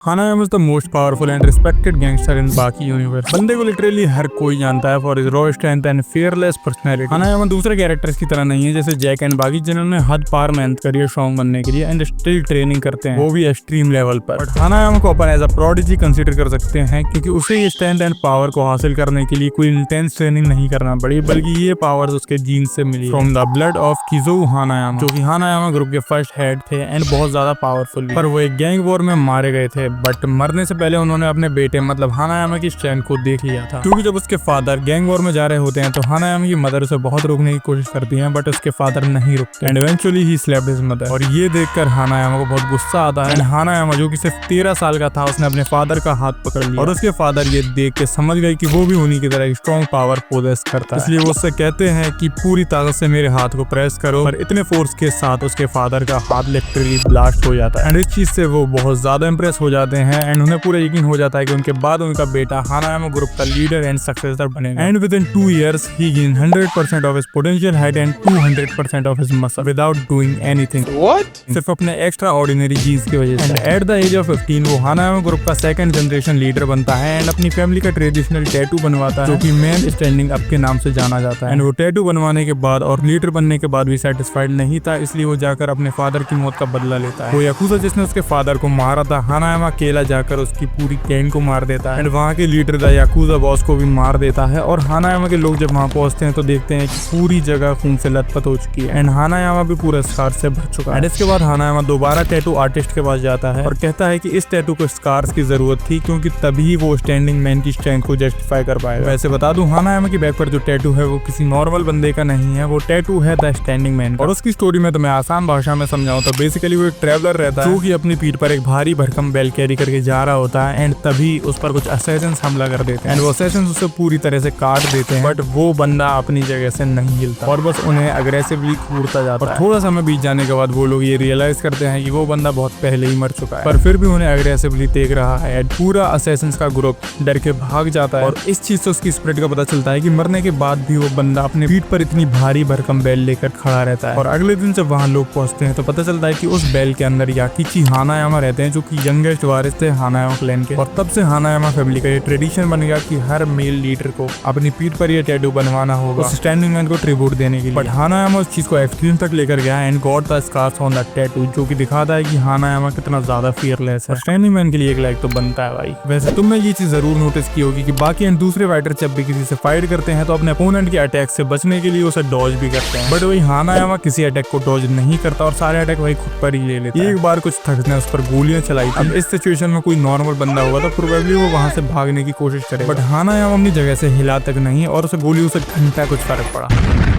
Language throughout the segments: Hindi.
हानायामा is the most powerful and respected gangster in Baki universe. बंदे को लिटरली हर कोई जानता है for his raw strength and fearless personality. Hanayama दूसरे कैरेक्टर्स की तरह नहीं है जैसे जैक एंड बाकी, जिन्होंने हद पार मेहनत करी है स्ट्रॉन्ग बनने के लिए एंड स्टिल ट्रेनिंग करते हैं, वो भी एक्सट्रीम लेवल पर। बट हानायामा को अपन एज अ प्रोडिजी कंसीडर कर सकते हैं क्योंकि उसे ये स्ट्रेंथ एंड पावर को हासिल करने के लिए कोई इंटेंस ट्रेनिंग नहीं करना पड़ी, बल्कि ये पावर्स उसके जीन्स से मिली फ्रॉम द ब्लड ऑफ किज़ो हानायामा, जो कि हानायामा ग्रुप के फर्स्ट हेड थे एंड बहुत ज्यादा पावरफुल। पर वो एक गैंग वॉर में मारे गए थे, बट मरने से पहले उन्होंने अपने बेटे मतलब हानायामा की स्ट्रेंथ को देख लिया था। क्योंकि जब उसके फादर गैंग वॉर में जा रहे होते हैं तो हानायामा की मदर उसे बहुत रोकने की कोशिश करती है, बट उसके फादर नहीं रुकते and eventually he slapped his mother. और ये देखकर हानायामा को बहुत गुस्सा आता है एंड हानायामा जो कि सिर्फ 13 साल का था, उसने अपने फादर का हाथ पकड़ लिया और उसके फादर ये देख के समझ गए कि वो भी उन्हीं की तरह स्ट्रॉन्ग पावर पोजेस करता है, इसलिए वो उससे कहते हैं कि पूरी ताकत से मेरे हाथ को प्रेस करो। पर इतने फोर्स के साथ उसके फादर का हाथ लिटरली ब्लास्ट हो जाता है एंड इस चीज से वो बहुत ज्यादा इंप्रेस हो जाते हैं एंड उन्हें पूरा यकीन हो जाता है कि उनके बाद उनका बेटा हानायामा ग्रुप का लीडर एंड सक्सेसर बनेगा। And with in 2 years he gained 100% of his potential height and 200% of his muscle without doing anything. What? सिर्फ अपने एक्स्ट्रा ऑर्डिनरी जीन्स की वजह से। एट द एज ऑफ 15 वो हानायामा ग्रुप का सेकंड जनरेशन लीडर बनता है एंड अपनी फैमिली का ट्रेडिशनल टैटू बनवाता है, जो कि मैन स्टैंडिंग अप के नाम से जाना जाता है। एंड वो टैटू बनवाने के बाद और लीडर बनने के बाद भी सेटिस्फाइड नहीं था, इसलिए वो जाकर अपने फादर की मौत का बदला लेता है। वो याकुजा जिसने उसके फादर को मारा था, हानायामा अकेला जाकर उसकी पूरी गैंग को मार देता है एंड वहाँ के लीडर द याकुजा बॉस को भी मार देता है। और हानायामा के लोग जब वहाँ पहुंचते हैं तो देखते हैं कि पूरी जगह खून से लथपथ हो चुकी है एंड हानायामा भी पूरे स्कार से भर चुका है। एंड इसके बाद हानायामा दोबारा टैटू आर्टिस्ट के पास जाता है और कहता है कि इस टैटू को स्कार्स की जरूरत थी क्योंकि तभी वो स्टैंडिंग मैन की स्ट्रेंथ को जस्टिफाई कर पाएगा। वैसे बता दूं, हानायामा की बैक पर जो टैटू है वो किसी नॉर्मल बंदे का नहीं है, वो टैटू है द स्टैंडिंग मैन। और उसकी स्टोरी में तुम्हें आसान भाषा में समझाऊं तो बेसिकली वो एक ट्रैवलर रहता है जो कि अपनी पीठ पर एक भारी भरकम बैल कैरी करके जा रहा होता है एंड तभी उस पर कुछ असैसिन्स हमला कर देते हैं एंड वो असैसिन्स उसे पूरी तरह से काट देते हैं, बट वो बंदा अपनी जगह से नहीं हिलता और बस उन्हें अग्रेसिवली कूदता जाता है। थोड़ा समय बीत जाने के बाद वो लोग ये रियलाइज करते हैं कि वो बंदा बहुत पहले ही मर चुका है, पर फिर भी उन्हें अग्रेसिवली देख रहा है एंड पूरा असैसिन्स का ग्रुप डर के भाग जाता है। और इस चीज से उसकी स्पिरिट का पता चलता है कि मरने के बाद भी वो बंदा अपने पीठ पर इतनी भारी भरकम बैल लेकर खड़ा रहता है। और अगले दिन जब वहाँ लोग पहुंचते हैं तो पता चलता है कि उस बैल के अंदर याकिची हानायामा रहते हैं, जो कि यंगेस्ट वारिस थे हानायामा क्लैन के। और तब से हानायामा फैमिली का ये ट्रेडिशन बन गया कि हर मेल लीडर को अपनी पीठ पर ये टैटू बनवाना होगा उस स्टैंडिंग मैन को ट्रिब्यूट देने के लिए। बट हानायामा उस चीज को एक्सट्रीम तक लेकर गया and got the scars on the tattoo, जो कि दिखाता है कि हानायामा कितना ज्यादा फियरलेस है। स्टैंडिंग मैन के लिए एक लाइक तो बनता है भाई। वैसे तुमने ये चीज जरूर नोटिस की होगी कि बाकी एंड दूसरे फाइटर जब भी किसी से फाइट करते हैं तो अपने अपोनेंट के अटैक से बचने के लिए उसे डॉज भी करते हैं, बट वही हानायामा किसी अटैक को डॉज नहीं करता और सारे अटैक वही खुद पर ही ले लेता है। एक बार कुछ थग्स ने उस पर गोलियां चलाई थी। अब इस सिचुएशन में कोई नॉर्मल बंदा होगा तो प्रोबेबली वो वहां से भागने की कोशिश करे, बट हानायामा अपनी जगह से हिला तक नहीं और उसे गोलियों से घंटा कुछ फर्क पड़ा।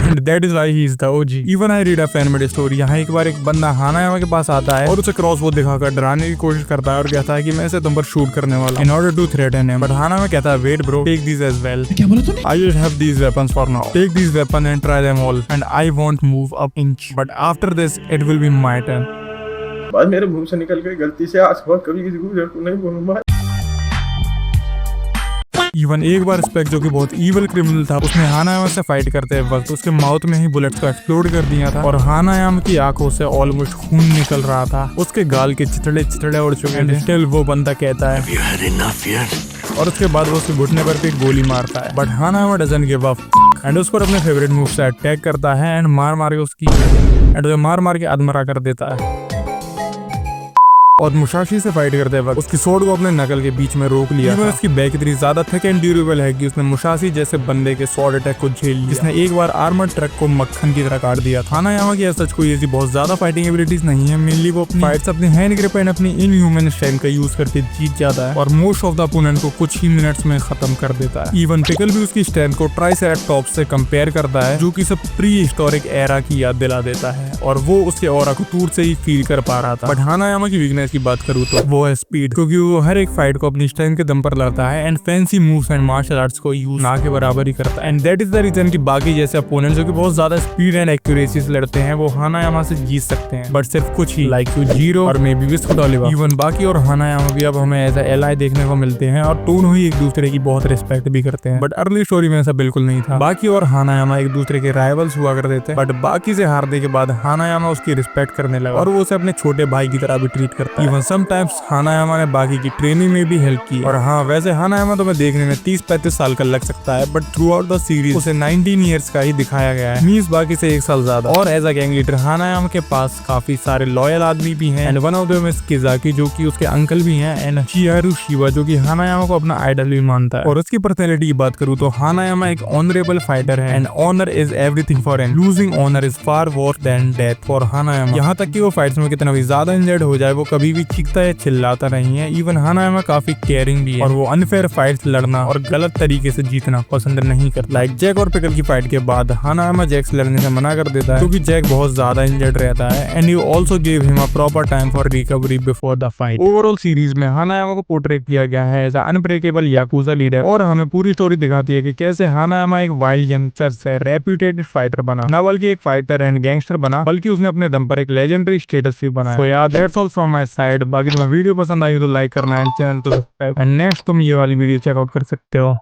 And that is why he is the OG. Even I read a fan made story. यहाँ एक बार एक बंदा हानायामा के पास आता है और उसे क्रॉसबो दिखाकर डराने की कोशिश करता है और कहता है कि मैं इसे तुम पर शूट करने वाला हूं in order to threaten him. But हानायामा कहता है wait bro, take these as well. क्या बोला तूने? I just have these weapons for now. Take these weapons and try them all. And I won't move up inch. But after this, it will be my turn. बाद मेरे मुंह से निकल गई गलती से, आज के बाद कभी किसी को नहीं बोलूंगा। इवन एक बार स्पेक जो कि बहुत ईवल क्रिमिनल था, उसने हानायामा से फाइट करते वक्त उसके माउथ में ही बुलेट्स को एक्सप्लोड कर दिया था और हानायामा की आंखों से ऑलमोस्ट खून निकल रहा था। उसके गाल के चिथड़े उड़ चुके थे। स्टिल वो बंदा कहता है और उसके बाद वो उसके घुटने पर भी गोली मारता है, but Hanayama doesn't give up and उस पर अपने फेवरेट मूव से अटैक करता है एंड मार के अधमरा कर देता है। और मुशाशी से फाइट करते वक्त उसकी सोड को अपने नकल के बीच में रोक लिया था। उसकी बैक इतनी ज्यादा थिक एंड ड्यूरेबल है कि उसने मुशाशी जैसे बंदे के स्वॉर्ड अटैक को झेल लिया, जिसने एक बार आर्मर्ड ट्रक को मक्खन की तरह काट दिया था। हानायामा की सच कोई ऐसी बहुत ज्यादा फाइटिंग एबिलिटीज नहीं है, मेनली वो अपनी फाइट्स अपनी हैंड ग्रिप एंड अपनी इनह्यूमन स्ट्रेंथ का यूज करके जीत जाता है और मोस्ट ऑफ द अपोनेंट को कुछ ही मिनट्स में खत्म कर देता है। इवन पिकल भी उसकी स्ट्रेंथ को ट्राइसेराटॉप्स से कंपेयर करता है, जो कि सब प्री हिस्टोरिक एरा की याद दिला देता है और वो उसके ऑरा को दूर से ही फील कर पा रहा था। बट हानायामा की वीकनेस की बात करूँ तो वो है स्पीड, क्योंकि वो हर एक फाइट को अपनी स्ट्रेंथ के दम पर लड़ता है and fancy moves and martial arts को यूज ना के बराबर ही करता है। And that is the reason कि बाकी जैसे अपोनेंट जो कि बहुत ज्यादा स्पीड एंड एक्यूरेसी से लड़ते हैं वो हानायामा से जीत सकते हैं, बट सिर्फ कुछ ही, लाइक यू जीरो और मे बी विस्कुट ओलिवा। इवन बाकी और हानायामा भी अब हमें एज ए एलाई देखने को मिलते हैं और दोनों ही एक दूसरे की बहुत रिस्पेक्ट भी करते हैं, बट अर्ली स्टोरी में ऐसा बिल्कुल नहीं था। बाकी और हानायामा एक दूसरे के राइवल्स हुआ करते थे, बट बाकी से हारने के बाद हानायामा उसकी रिस्पेक्ट करने लगा और वो उसे अपने छोटे भाई की तरह भी ट्रीट करता है। है। इवन समटाइम्स हानायामा ने बाकी की ट्रेनिंग में भी हेल्प की। और हाँ, वैसे हानायामा तुम्हें देखने में 30-35 साल का लग सकता है, but through out the series उसे 19 ईयर्स का ही दिखाया गया है, मींस बाकी से 1 साल ज्यादा। और as a gang leader Hanayama के पास काफी सारे लॉयल आदमी भी हैं, and one of them is Kizaki, जो कि उसके अंकल भी हैं, एंड चिहारू शिवा, जो कि हानायामा को अपना आइडल भी मानता है। और उसकी पर्सनैलिटी की बात करूँ तो हानायामा एक ऑनरेबल फाइटर है, and honour is everything for him. Losing honour is far worse than death for Hanayama. यहाँ तक कि वो फाइट्स में कितना भी ज्यादा इंजर्ड हो जाए, वो कभी भी चीखता या चिल्लाता नहीं है। इवन हानायामा काफी केयरिंग भी है, और वो अनफेयर फाइट्स लड़ना और गलत तरीके से जीतना पसंद नहीं करता। लाइक जैक और पिकल की फाइट के बाद हानायामा जैक से लड़ने से मना कर देता है, क्योंकि जैक बहुत ज्यादा इंजर्ड रहता है, and you also give him a proper time for recovery before the fight. Overall series में हानायामा को पोर्ट्रे किया गया है एज अनब्रेकेबल याकुजा लीडर, और हमें पूरी स्टोरी दिखाती है कि कैसे हानायामा एक वाइल्ड यंगस्टर से रेप्यूटेड फाइटर बना, न बल्कि एक फाइटर एंड गैंगस्टर बना, बल्कि उसने अपने दम पर एक लेजेंडरी स्टेटस भी बनाया। So yeah, that's all from my side। बाकी तुम्हें वीडियो पसंद आई तो लाइक करना है, चैनल को सब्सक्राइब, एंड नेक्स्ट तुम ये वाली वीडियो चेकआउट कर सकते हो।